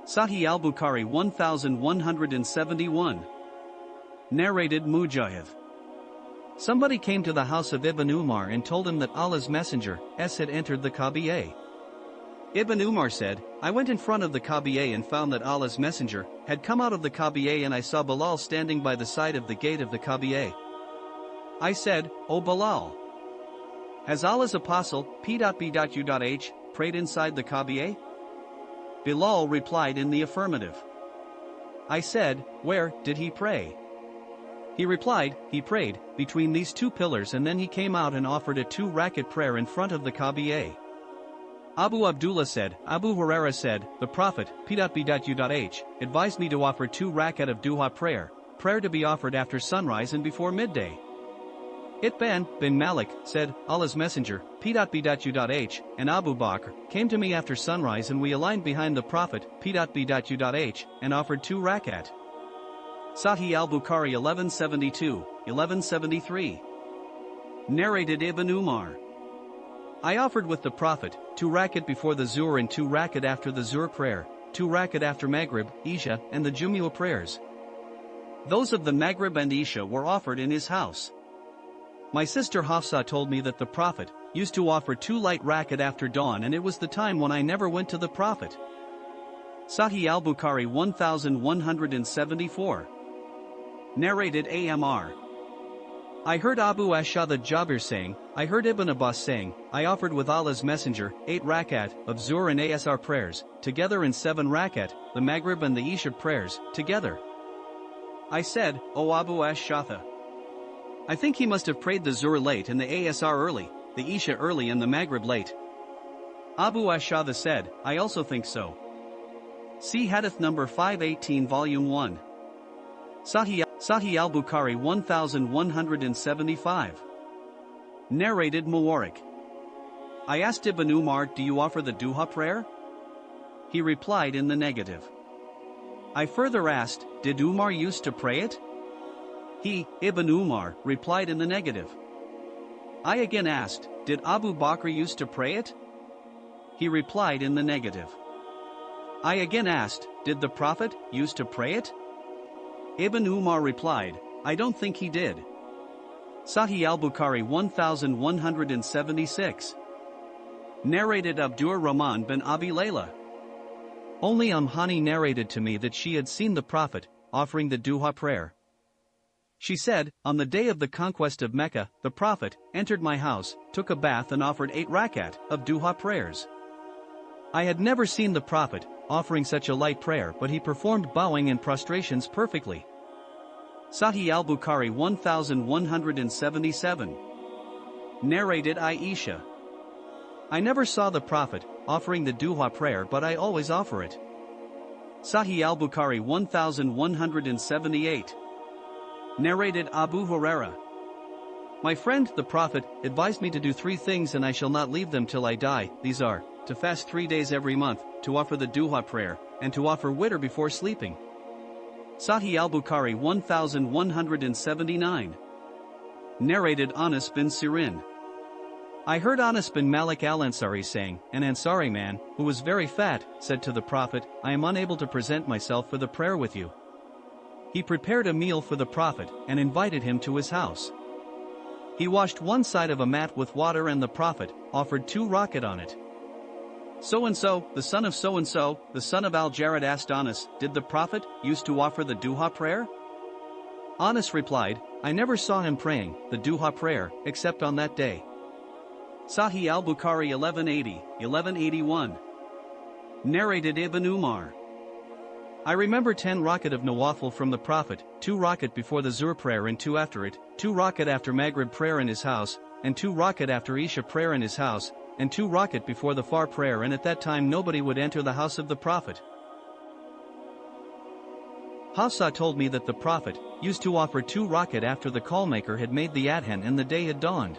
Sahih al-Bukhari 1171. Narrated Mujahid. Somebody came to the house of Ibn Umar and told him that Allah's Messenger had entered the Kaaba. Ibn Umar said, I went in front of the Kaaba and found that Allah's Messenger had come out of the Kaaba, and I saw Bilal standing by the side of the gate of the Kaaba. I said, O Bilal, has Allah's Apostle P.B.U.H. prayed inside the Kaaba? Bilal replied in the affirmative. I said, where did he pray? He replied, he prayed between these two pillars, and then he came out and offered a 2-rakat prayer in front of the Kaaba. Abu Abdullah said, Abu Huraira said, the Prophet P.B.U.H. advised me to offer 2 rakat of duha prayer to be offered after sunrise and before midday. Itban bin Malik said, Allah's Messenger P.B.U.H. and Abu Bakr came to me after sunrise, and we aligned behind the Prophet P.B.U.H. and offered 2 rakat. Sahih al-Bukhari 1173. Narrated Ibn Umar. I offered with the Prophet 2 rakat before the Zuhr and 2 rakat after the Zuhr prayer, 2 rakat after Maghrib, Isha, and the Jumu'ah prayers. Those of the Maghrib and Isha were offered in his house. My sister Hafsa told me that the Prophet used to offer 2 light rakat after dawn, and it was the time when I never went to the Prophet. Sahih al-Bukhari 1174. Narrated Amr. I heard Abu Ash'ath Jabir saying, I heard Ibn Abbas saying, I offered with Allah's Messenger 8 rakat of Zuhr and Asr prayers together, and 7 rakat, the Maghrib and the Isha prayers together. I said, O Abu Ash'ath, I think he must have prayed the Zuhr late and the Asr early, the Isha early and the Maghrib late. Abu Ash'ath said, I also think so. See Hadith Number 518 Volume 1. Sahih al-Bukhari 1175. Narrated Muwarik. I asked Ibn Umar, do you offer the duha prayer? He replied in the negative. I further asked, did Umar used to pray it? He, Ibn Umar, replied in the negative. I again asked, did Abu Bakr used to pray it? He replied in the negative. I again asked, did the Prophet used to pray it? Ibn Umar replied, I don't think he did. Sahih al-Bukhari 1176. Narrated Abdur Rahman bin Abi Layla. Only Hani narrated to me that she had seen the Prophet offering the duha prayer. She said, on the day of the conquest of Mecca, the Prophet entered my house, took a bath and offered 8 rakat of duha prayers. I had never seen the Prophet offering such a light prayer, but he performed bowing and prostrations perfectly. Sahih al-Bukhari 1177. Narrated Aisha. I never saw the Prophet offering the duha prayer, but I always offer it. Sahih al-Bukhari 1178. Narrated Abu Huraira. My friend, the Prophet, advised me to do 3 things, and I shall not leave them till I die. These are, to fast 3 days every month, to offer the duha prayer, and to offer WITR before sleeping. Sahih al-Bukhari 1179. Narrated Anas bin Sirin. I heard Anas bin Malik al-Ansari saying, an Ansari man, who was very fat, said to the Prophet, I am unable to present myself for the prayer with you. He prepared a meal for the Prophet and invited him to his house. He washed one side of a mat with water, and the Prophet offered 2 rakat on it. So-and-so, the son of so-and-so, the son of Al-Jarid, asked Anas, did the Prophet used to offer the duha prayer? Anas replied, I never saw him praying the duha prayer except on that day. Sahih al-Bukhari 1181. Narrated Ibn Umar. I remember 10 rakat of Nawafil from the Prophet, 2 rakat before the Zuhr prayer and 2 after it, 2 rakat after Maghrib prayer in his house, and 2 rakat after Isha prayer in his house, and 2 rakat before the Far prayer, and at that time nobody would enter the house of the Prophet. Hafsa told me that the Prophet used to offer 2 rakat after the callmaker had made the adhan and the day had dawned.